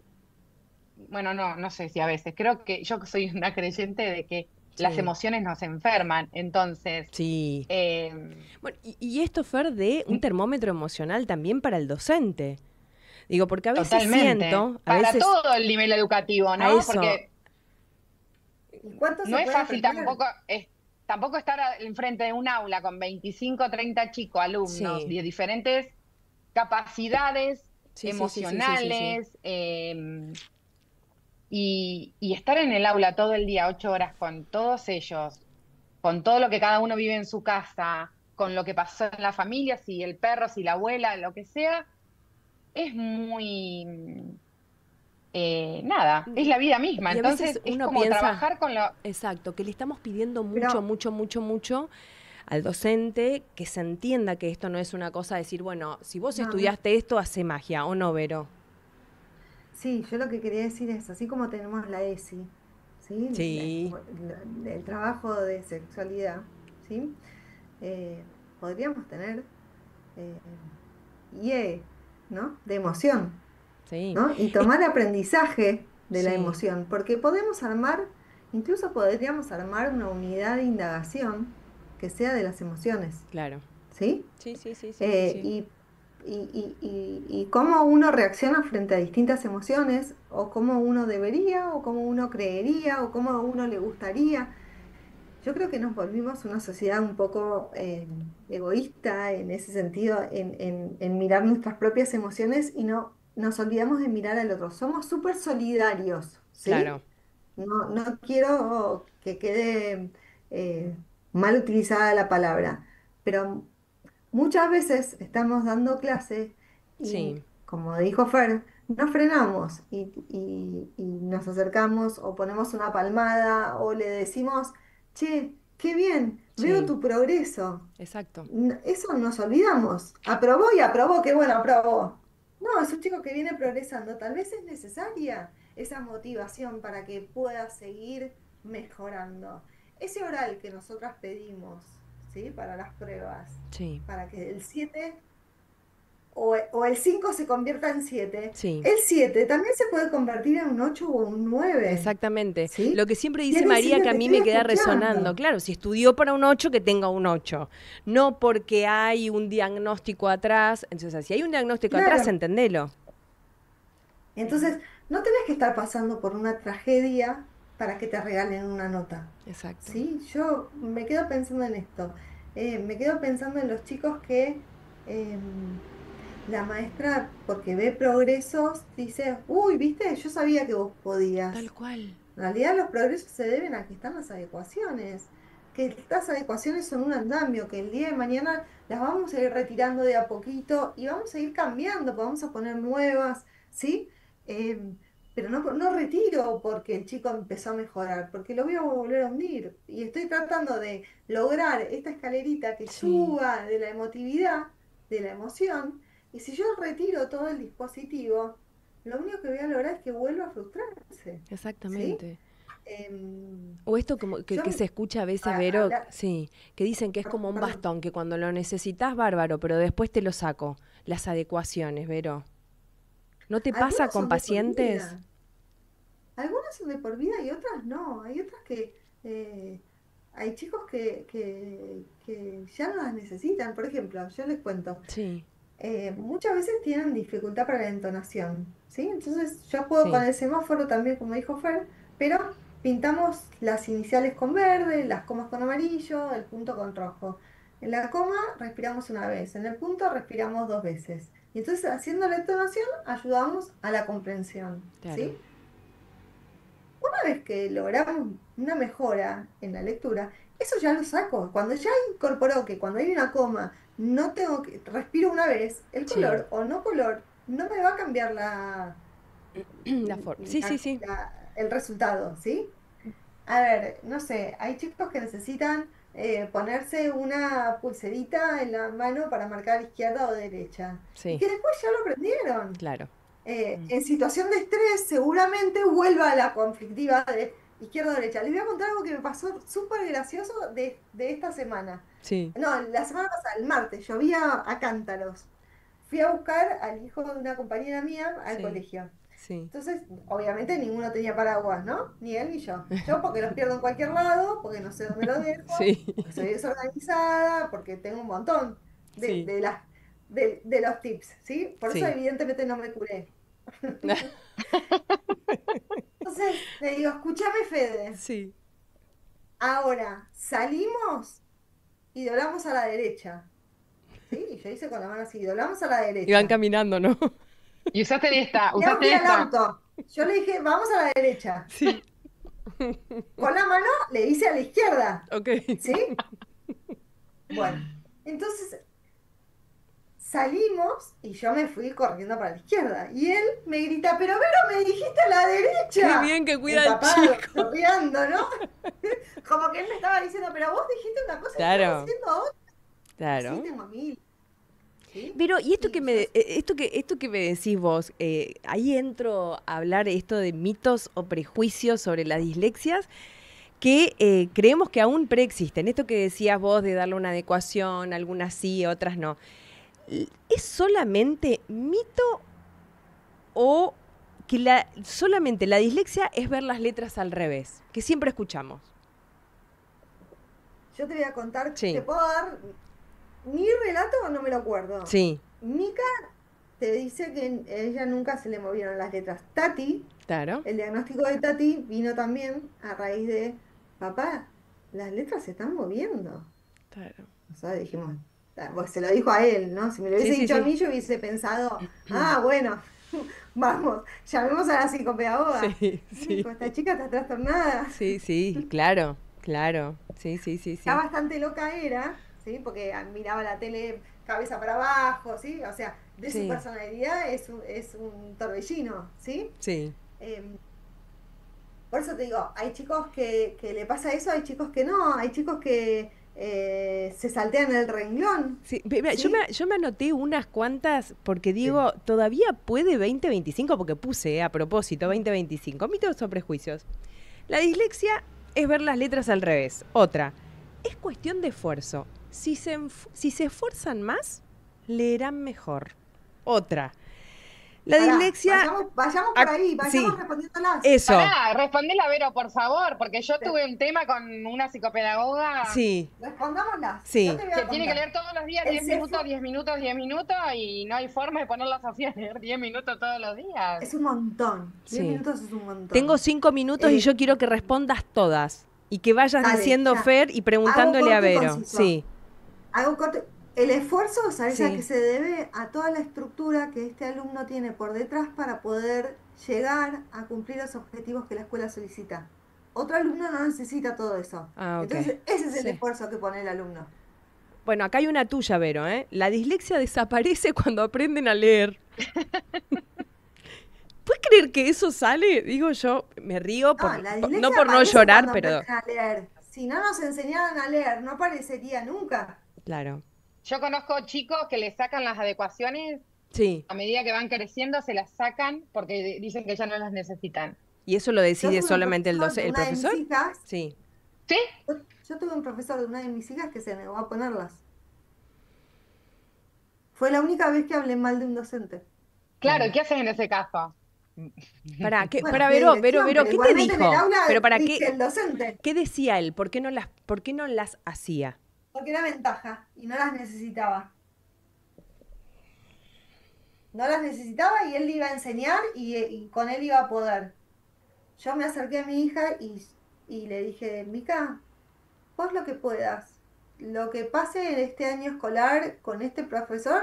bueno, no sé si a veces, creo que yo soy una creyente de que las Sí, emociones nos enferman, entonces, sí. eh, Bueno, y esto, Fer, de un termómetro emocional también para el docente. Digo, porque a veces totalmente, siento, a para veces todo el nivel educativo, a ¿no? eso, Porque ¿Y cuánto no se es puede fácil aprender? tampoco estar enfrente de un aula con 25 30 chicos, alumnos sí, de diferentes capacidades sí, sí, sí, sí, sí, sí, sí. emocionales, y estar en el aula todo el día, 8 horas con todos ellos, con todo lo que cada uno vive en su casa, con lo que pasó en la familia, si el perro, si la abuela, lo que sea, es muy, nada, es la vida misma. Y a veces Entonces es uno como piensa, trabajar con lo... exacto, que le estamos pidiendo mucho, Pero mucho, mucho, mucho al docente que se entienda que esto no es una cosa de decir, bueno, si vos no, no. estudiaste esto, hace magia, ¿o no, Vero? Sí, yo lo que quería decir es, así como tenemos la ESI, ¿sí? Sí, El trabajo de sexualidad, ¿sí? Eh, podríamos tener eh, IE, ¿no? De emoción, sí, ¿no? Y tomar aprendizaje de la sí, emoción, porque podemos armar, incluso podríamos armar una unidad de indagación que sea de las emociones, claro. ¿sí? Sí, sí, sí, sí, sí, eh, sí. y, y cómo uno reacciona frente a distintas emociones, o cómo uno debería, o cómo uno creería, o cómo a uno le gustaría. Yo creo que nos volvimos una sociedad un poco egoísta en ese sentido, en mirar nuestras propias emociones y no nos olvidamos de mirar al otro. Somos súper solidarios, ¿sí? Claro, No quiero que quede mal utilizada la palabra, pero muchas veces estamos dando clase y, sí, como dijo Fer, no frenamos y nos acercamos o ponemos una palmada o le decimos, che, qué bien, veo sí, tu progreso. exacto. Eso nos olvidamos. Aprobó y aprobó, qué bueno, aprobó. No, es un chico que viene progresando. Tal vez es necesaria esa motivación para que pueda seguir mejorando. Ese oral que nosotras pedimos, ¿sí? Para las pruebas, Sí, para que el 7 o el 5 se convierta en 7. sí. El 7 también se puede convertir en un 8 o un 9, Exactamente. ¿sí? Lo que siempre dice Quiere decir María, que que a te mí estoy me queda resonando, escuchando. claro, si estudió para un 8 que tenga un 8. No porque hay un diagnóstico atrás. Entonces, si hay un diagnóstico atrás, Claro. entendelo. Entonces, no tenés que estar pasando por una tragedia para que te regalen una nota. Exacto. ¿Sí? Yo me quedo pensando en esto. Me quedo pensando en los chicos que la maestra, porque ve progresos, dice, uy, viste, yo sabía que vos Tal podías. cual. En realidad los progresos se deben a que están las adecuaciones, que estas adecuaciones son un andamio, que el día de mañana las vamos a ir retirando de a poquito y vamos a ir cambiando, vamos a poner nuevas, ¿sí? Pero no retiro porque el chico empezó a mejorar, porque lo voy a volver a hundir. Y estoy tratando de lograr esta escalerita que Sí, suba de la emotividad, de la emoción, y si yo retiro todo el dispositivo, lo único que voy a lograr es que vuelva a frustrarse. ¿Sí? exactamente. Em, O esto como que yo, se escucha a veces, Vero, hablar, sí, que dicen que es como un perdón, bastón, que cuando lo necesitas, bárbaro, pero después te lo saco. Las adecuaciones, Vero. ¿No te pasa algunas con son de por pacientes? vida, algunas son de por vida y otras no. Hay otras que, hay chicos que ya no las necesitan. Por ejemplo, yo les cuento, Sí, muchas veces tienen dificultad para la entonación, ¿sí? Entonces yo puedo con sí, el semáforo también, como dijo Fer, pero pintamos las iniciales con verde, las comas con amarillo, el punto con rojo. En la coma respiramos una vez, en el punto respiramos dos veces. Y entonces haciendo la entonación ayudamos a la comprensión, claro. ¿sí? Una vez que logramos una mejora en la lectura, eso ya lo saco. Cuando ya incorporó que cuando hay una coma no tengo que, respiro una vez, el Sí, color o no color no me va a cambiar la forma. Sí, sí, sí. el resultado, ¿sí? A ver, no sé, hay chicos que necesitan ponerse una pulserita en la mano para marcar izquierda o derecha y Sí, que después ya lo aprendieron. claro. Mm. En situación de estrés seguramente vuelva a la conflictiva de izquierda o derecha. Les voy a contar algo que me pasó súper gracioso de esta semana. Sí, No, la semana pasada, el martes, llovía a cántaros. Fui a buscar al hijo de una compañera mía al sí, colegio. Sí. Entonces, obviamente ninguno tenía paraguas, ¿no? Ni él ni yo. Yo porque los pierdo en cualquier lado, porque no sé dónde los dejo, Sí. porque soy desorganizada, porque tengo un montón de, Sí. de, las, de los tips, ¿sí? Por eso Sí. evidentemente no me curé. Entonces, le digo, escúchame, Fede, Sí. ahora salimos y doblamos a la derecha. ¿Sí? Y yo hice con la mano así, doblamos a la Y van derecha. caminando, ¿no? Y Tengo que ir usaste al esta. auto. Yo le dije, vamos a la derecha. Sí. Con la mano le hice a la izquierda. Ok. ¿Sí? Bueno, entonces salimos y yo me fui corriendo para la izquierda. Y él me grita, pero Vero, me dijiste a la Qué derecha. bien que cuida El al papá chico. chorreando, ¿no? Como que él me estaba diciendo, pero vos dijiste una cosa y estás Claro, haciendo otra. Sí, claro. tengo mil. ¿Sí? Pero, y esto Y que yo, esto que me decís vos, ahí entro a hablar esto de mitos o prejuicios sobre las dislexias que creemos que aún preexisten. Esto que decías vos de darle una adecuación, algunas sí, otras no. ¿Es solamente mito o que solamente la dislexia es ver las letras al revés? Que siempre escuchamos. yo te voy a contar, Sí. ¿te puedo dar mi relato o no me lo acuerdo? Sí, Mica te dice que a ella nunca se le movieron las letras. Tati, claro. el diagnóstico de Tati vino también a raíz de, papá, las letras se están moviendo. Claro. O sea, dijimos, pues se lo dijo a él, ¿no? Si me lo hubiese Sí, sí, dicho a sí. mí, yo hubiese pensado, bueno, vamos, llamemos a la psicopedagoga. Sí, Y sí. dijo, esta chica está trastornada. Sí, sí, claro, claro. Sí, sí, sí, sí. Ya bastante loca era, ¿sí? Porque miraba la tele cabeza para abajo, ¿sí? O sea, de su Sí. personalidad es un torbellino, ¿sí? Sí. Por eso te digo, hay chicos que le pasa eso, hay chicos que no, hay chicos que se saltean el renglón, Sí, mira, ¿sí? yo me anoté unas cuantas porque digo, todavía puede 2025, porque puse a propósito 2025, mitos o prejuicios. La dislexia es ver las letras al revés. Otra, es cuestión de esfuerzo. Si se esfuerzan más, leerán mejor. Otra, la Pará, dislexia... vayamos por ahí, sí, vayamos respondiéndolas. eso, Pará, respondela, Vero, por favor, porque yo tuve un tema con una psicopedagoga sí, Respondámoslas. Sí. Yo te voy a que tiene que contar. leer todos los días El 10 minutos, CEFU 10 minutos, 10 minutos y no hay forma de ponerla a Sofía a leer 10 minutos todos los días. es un montón. 10 Sí. minutos es un montón. tengo 5 minutos y yo quiero que respondas todas. Y que vayas Dale, diciendo, ya. Fer, y preguntándole Hago a corto y Vero. conciso. Sí, Hago corte. El esfuerzo, ¿sabes a Sí. qué se debe? A toda la estructura que este alumno tiene por detrás para poder llegar a cumplir los objetivos que la escuela solicita. Otro alumno no necesita todo eso. Ah, ok. Entonces, ese es el Sí. esfuerzo que pone el alumno. Bueno, acá hay una tuya, Vero, ¿eh? La dislexia desaparece cuando aprenden a leer. ¿Puedes creer que eso sale? Digo yo, me río, No, la dislexia no por no aparece llorar, cuando pero... aprenden a leer. Si no nos enseñaran a leer, no aparecería nunca. Claro, Yo conozco chicos que le sacan las adecuaciones, sí. a medida que van creciendo se las sacan porque dicen que ya no las necesitan. ¿Y eso lo Yo decide tuve un solamente el profesor de una de mis profesor? hijas, Sí. ¿Sí? yo tuve un profesor de una de mis hijas que se negó a ponerlas. Fue la única vez que hablé mal de un docente. Claro, ¿qué haces en ese caso? Para, Bueno, para de Vero, dirección, Vero, pero ¿qué te igualmente en el dijo? aula Pero para dije qué, el docente, ¿qué decía él? ¿Por qué no las hacía? porque era ventaja y no las necesitaba. No las necesitaba y él le iba a enseñar y con él iba a poder. Yo me acerqué a mi hija y le dije, Mica, vos lo que puedas, lo que pase en este año escolar con este profesor,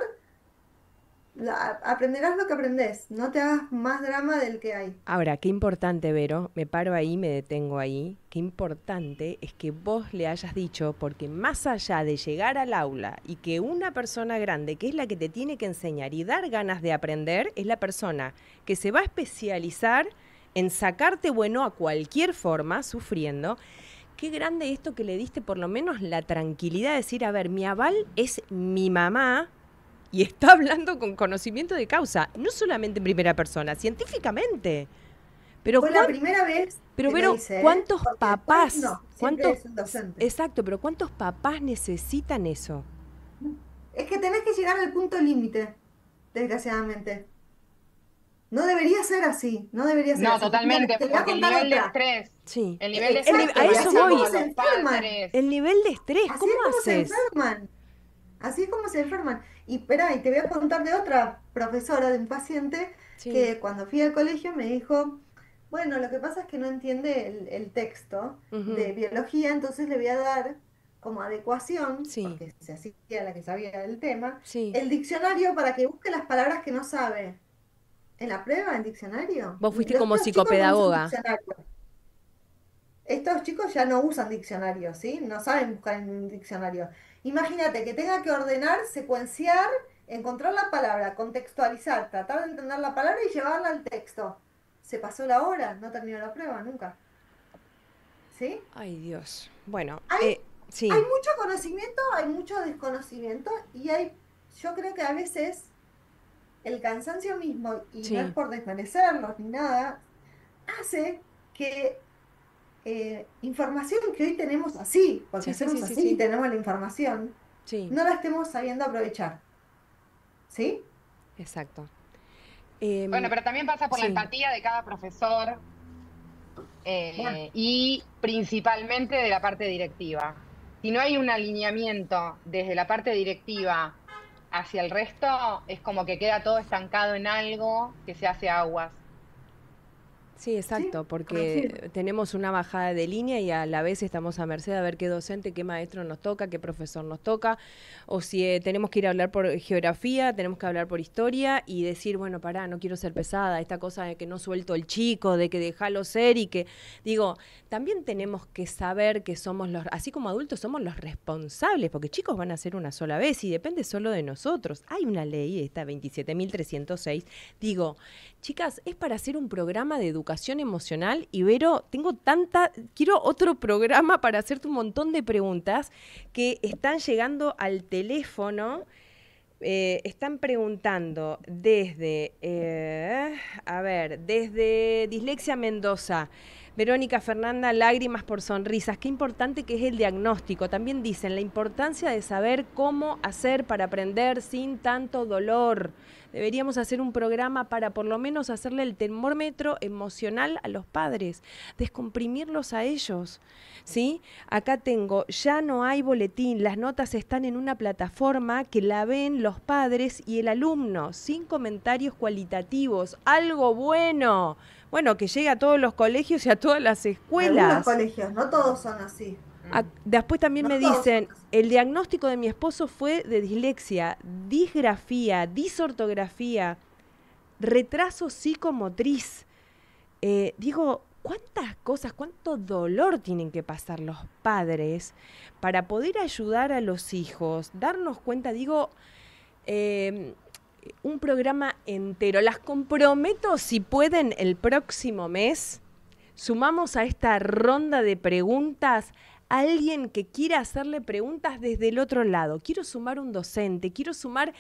aprenderás lo que aprendés, no te hagas más drama del que hay. Ahora, qué importante, Vero, me paro ahí, me detengo ahí, qué importante es que vos le hayas dicho, porque más allá de llegar al aula y que una persona grande, que es la que te tiene que enseñar y dar ganas de aprender, es la persona que se va a especializar en sacarte bueno a cualquier forma, sufriendo. Qué grande esto que le diste por lo menos la tranquilidad de decir, a ver, mi aval es mi mamá, y está hablando con conocimiento de causa, no solamente en primera persona, científicamente. Pero Fue la primera vez pero que Vero, lo hice, ¿eh? ¿cuántos Porque papás, después no, siempre es un docente. exacto, pero cuántos papás necesitan eso? Es que tenés que llegar al punto límite, desgraciadamente. No debería ser así, no debería ser No, así. Mira, totalmente, te voy a porque el contar nivel de otra. estrés, Sí. el nivel de estrés Exacto, A que y eso así es pasamos voy. como a se los enferman. padres. El nivel de estrés, Así ¿cómo es como se haces? enferman. Así es como se enferman. Y espera, y te voy a contar de otra profesora de un paciente Sí. que cuando fui al colegio me dijo, bueno, lo que pasa es que no entiende el texto de Ujú. biología, entonces le voy a dar como adecuación, Sí, porque se hacía la que sabía del tema, sí. el diccionario para que busque las palabras que no sabe. ¿En la prueba, en diccionario? Vos fuiste como Estos chicos no usan psicopedagoga. diccionario. Estos chicos ya no usan diccionario, ¿sí? No saben buscar en un diccionario. Imagínate que tenga que ordenar, secuenciar, encontrar la palabra, contextualizar, tratar de entender la palabra y llevarla al texto. Se pasó la hora, no terminó la prueba nunca. ¿Sí? Ay, Dios. Bueno, Hay, hay sí, mucho conocimiento, hay mucho desconocimiento y yo creo que a veces el cansancio mismo, y no es sí, por desmerecerlos ni nada, hace que información que hoy tenemos así, porque sí, sí, sí, hacemos sí, así y sí, tenemos la información, sí, no la estemos sabiendo aprovechar. ¿Sí? exacto. Bueno, Em, pero también pasa por la sí, empatía de cada profesor Bueno, y principalmente de la parte directiva. Si no hay un alineamiento desde la parte directiva hacia el resto, es como que queda todo estancado en algo que se hace aguas. sí, sí, exacto, coincido. porque tenemos una bajada de línea y a la vez estamos a merced a ver qué docente, qué maestro nos toca, qué profesor nos toca, o si tenemos que ir a hablar por geografía, tenemos que hablar por historia y decir, bueno, pará, no quiero ser pesada, esta cosa de que no suelto el chico, de que déjalo ser y que, digo, también tenemos que saber que somos los, así como adultos somos los responsables, porque chicos van a ser una sola vez y depende solo de nosotros. Hay una ley, esta 27.306, digo, chicas, es para hacer un programa de educación emocional y Vero, quiero otro programa para hacerte un montón de preguntas que están llegando al teléfono. Están preguntando desde Dislexia Mendoza, Verónica Fernanda, lágrimas por sonrisas. Qué importante que es el diagnóstico. También dicen la importancia de saber cómo hacer para aprender sin tanto dolor. Deberíamos hacer un programa para por lo menos hacerle el termómetro emocional a los padres, descomprimirlos a ellos. ¿Sí? Acá tengo, ya no hay boletín, las notas están en una plataforma que la ven los padres y el alumno, sin comentarios cualitativos. Algo bueno. Bueno, que llegue a todos los colegios y a todas las Algunos escuelas. colegios, no todos son así. Después también No me todos son dicen, así. el diagnóstico de mi esposo fue de dislexia, disgrafía, disortografía, retraso psicomotriz. Digo, ¿cuántas cosas, cuánto dolor tienen que pasar los padres para poder ayudar a los hijos? Darnos cuenta, digo, eh, un programa entero. Las comprometo, si pueden, el próximo mes. Sumamos a esta ronda de preguntas a alguien que quiera hacerle preguntas desde el otro lado. Quiero sumar un docente, quiero sumar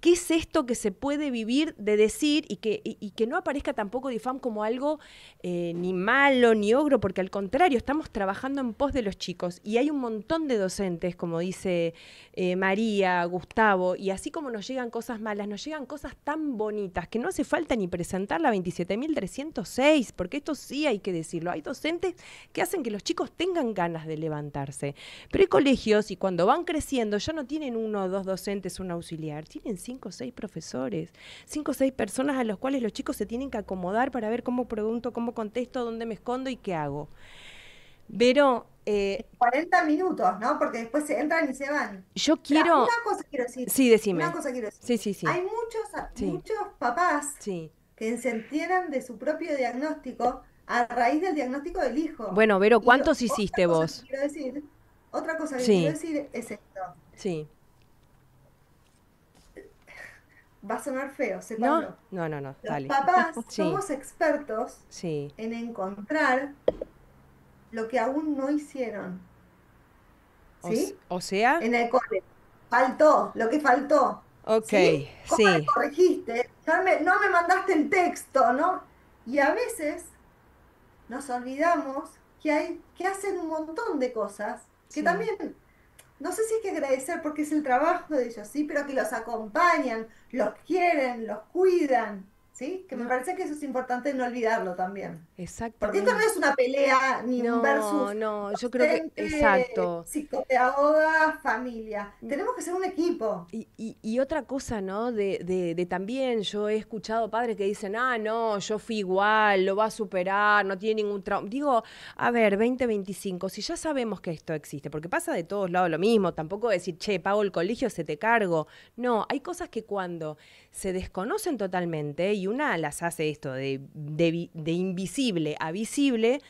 qué es esto que se puede vivir de decir y que no aparezca tampoco DIFAM como algo ni malo ni ogro, porque al contrario, estamos trabajando en pos de los chicos y hay un montón de docentes, como dice María, Gustavo, y así como nos llegan cosas malas, nos llegan cosas tan bonitas que no hace falta ni presentar la 27.306, porque esto sí hay que decirlo. Hay docentes que hacen que los chicos tengan ganas de levantarse, pero hay colegios y cuando van creciendo ya no tienen uno o dos docentes, un auxiliar, tienen 5 o 6 profesores, 5 o 6 personas a los cuales los chicos se tienen que acomodar para ver cómo pregunto, cómo contesto, dónde me escondo y qué hago. Pero 40 minutos, ¿no? Porque después se entran y se van. yo Mira, quiero... Sí, una decime. cosa quiero decir. Sí, sí, sí. Hay muchos, Sí, muchos papás sí. que se enteran de su propio diagnóstico a raíz del diagnóstico del hijo. Bueno, Vero, Y ¿cuántos hiciste vos? otra cosa que quiero Sí, decir es esto. sí. Va a sonar feo, ¿No? sépanlo. No, no, no, Los dale. papás Sí, somos expertos sí. en encontrar lo que aún no hicieron, ¿sí? O sea, En el cole. Faltó, lo que faltó, ok, ¿sí? ¿Cómo le sí, corregiste? No me mandaste el texto, ¿no? Y a veces nos olvidamos que hacen un montón de cosas que sí, también, no sé si hay que agradecer porque es el trabajo de ellos, sí, pero que los acompañan, los quieren, los cuidan, ¿sí? Que me parece que eso es importante no olvidarlo también. Porque Exactamente. esto no es una pelea ni un versus No, yo creo que, docente, exacto. psicopedagoga, familia. Tenemos que ser un equipo. Y otra cosa, ¿no? De también yo he escuchado padres que dicen, no, yo fui igual, lo va a superar, no tiene ningún trauma. Digo, a ver, 2025, si ya sabemos que esto existe, porque pasa de todos lados lo mismo, tampoco decir, che, pago el colegio, se te cargo. No, hay cosas que cuando se desconocen totalmente y una las hace esto de invisible a visible,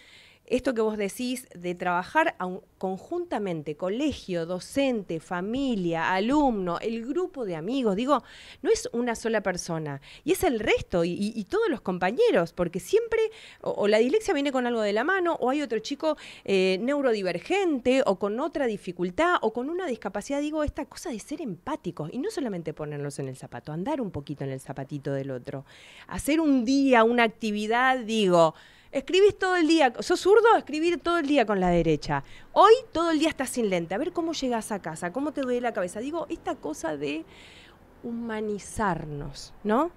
esto que vos decís de trabajar conjuntamente, colegio, docente, familia, alumno, el grupo de amigos, digo, no es una sola persona, y es el resto, y todos los compañeros, porque siempre, o la dislexia viene con algo de la mano, o hay otro chico neurodivergente, o con otra dificultad, o con una discapacidad, digo, esta cosa de ser empáticos, y no solamente ponerlos en el zapato, andar un poquito en el zapatito del otro, hacer un día, una actividad, digo, escribís todo el día, ¿sos zurdo? Escribir todo el día con la derecha. Hoy todo el día estás sin lente. A ver cómo llegas a casa, cómo te duele la cabeza. Digo, esta cosa de humanizarnos, ¿no?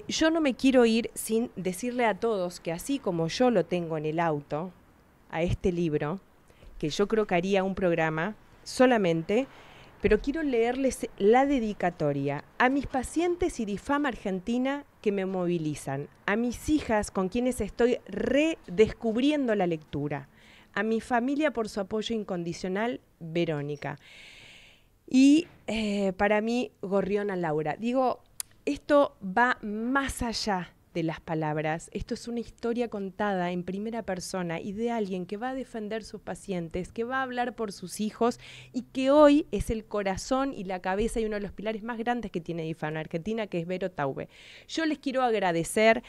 Yo no me quiero ir sin decirle a todos que así como yo lo tengo en el auto, a este libro, que yo creo que haría un programa solamente, pero quiero leerles la dedicatoria a mis pacientes y DIFAM Argentina que me movilizan, a mis hijas con quienes estoy redescubriendo la lectura, a mi familia por su apoyo incondicional, Verónica. Y para mí, Gorriona Laura. Digo, esto va más allá de las palabras. Esto es una historia contada en primera persona y de alguien que va a defender sus pacientes, que va a hablar por sus hijos y que hoy es el corazón y la cabeza y uno de los pilares más grandes que tiene DIFAM Argentina, que es Vero Taube. Yo les quiero agradecer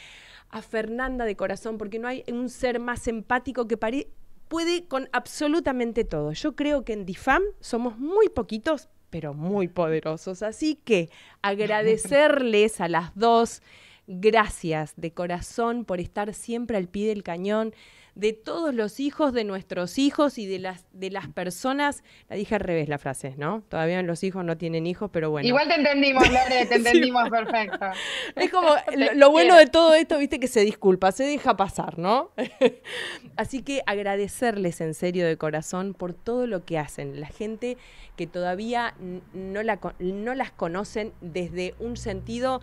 a Fernanda de corazón, porque no hay un ser más empático que puede con absolutamente todo. Yo creo que en DIFAM somos muy poquitos, pero muy poderosos. Así que agradecerles a las dos. Gracias de corazón por estar siempre al pie del cañón de todos los hijos, de nuestros hijos y de las personas. La dije al revés la frase, ¿no? Todavía los hijos no tienen hijos, pero bueno. Igual te entendimos, Lore, te entendimos Sí. Perfecto. Es como lo bueno de todo esto, viste, que se disculpa, se deja pasar, ¿no? Así que agradecerles en serio de corazón por todo lo que hacen. La gente que todavía no las conocen desde un sentido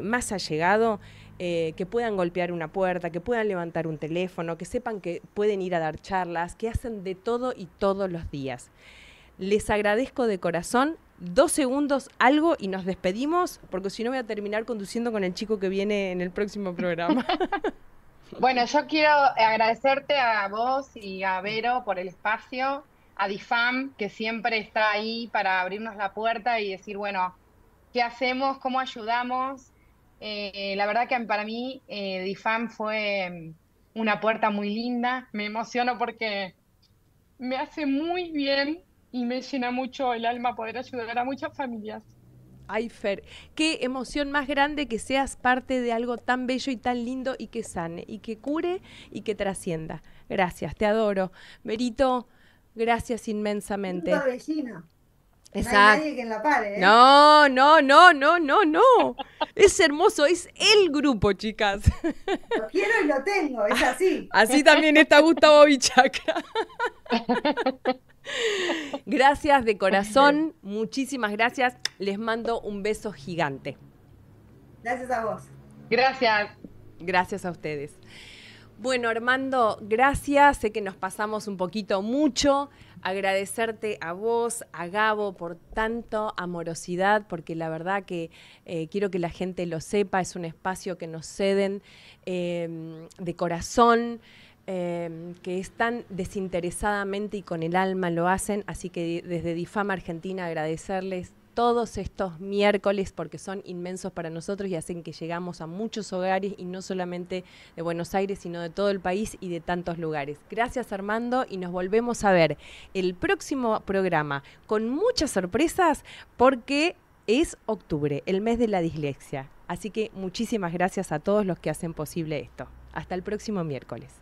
más allegado, que puedan golpear una puerta, que puedan levantar un teléfono, que sepan que pueden ir a dar charlas, que hacen de todo y todos los días. Les agradezco de corazón. 2 segundos, algo, y nos despedimos, porque si no voy a terminar conduciendo con el chico que viene en el próximo programa. Bueno, yo quiero agradecerte a vos y a Vero por el espacio, a DIFAM, que siempre está ahí para abrirnos la puerta y decir, bueno, ¿qué hacemos? ¿Cómo ayudamos? La verdad que para mí DIFAM fue una puerta muy linda. Me emociono porque me hace muy bien y me llena mucho el alma poder ayudar a muchas familias. Ay, Fer, qué emoción más grande que seas parte de algo tan bello y tan lindo y que sane, y que cure y que trascienda. Gracias, te adoro. Verito, gracias inmensamente. Una vecina. No hay Exacto. nadie que la pare, ¿eh? No. Es hermoso, es el grupo, chicas. Lo quiero y lo tengo, es así. Así también está Gustavo Bichaca. Gracias de corazón, muchísimas gracias. Les mando un beso gigante. Gracias a vos. Gracias. Gracias a ustedes. Bueno, Armando, gracias. Sé que nos pasamos un poquito mucho. Agradecerte a vos, a Gabo, por tanto amorosidad, porque la verdad que quiero que la gente lo sepa, es un espacio que nos ceden de corazón, que es tan desinteresadamente y con el alma lo hacen, así que desde DIFAM Argentina agradecerles todos estos miércoles porque son inmensos para nosotros y hacen que llegamos a muchos hogares y no solamente de Buenos Aires, sino de todo el país y de tantos lugares. Gracias, Armando, y nos volvemos a ver el próximo programa con muchas sorpresas porque es octubre, el mes de la dislexia. Así que muchísimas gracias a todos los que hacen posible esto. Hasta el próximo miércoles.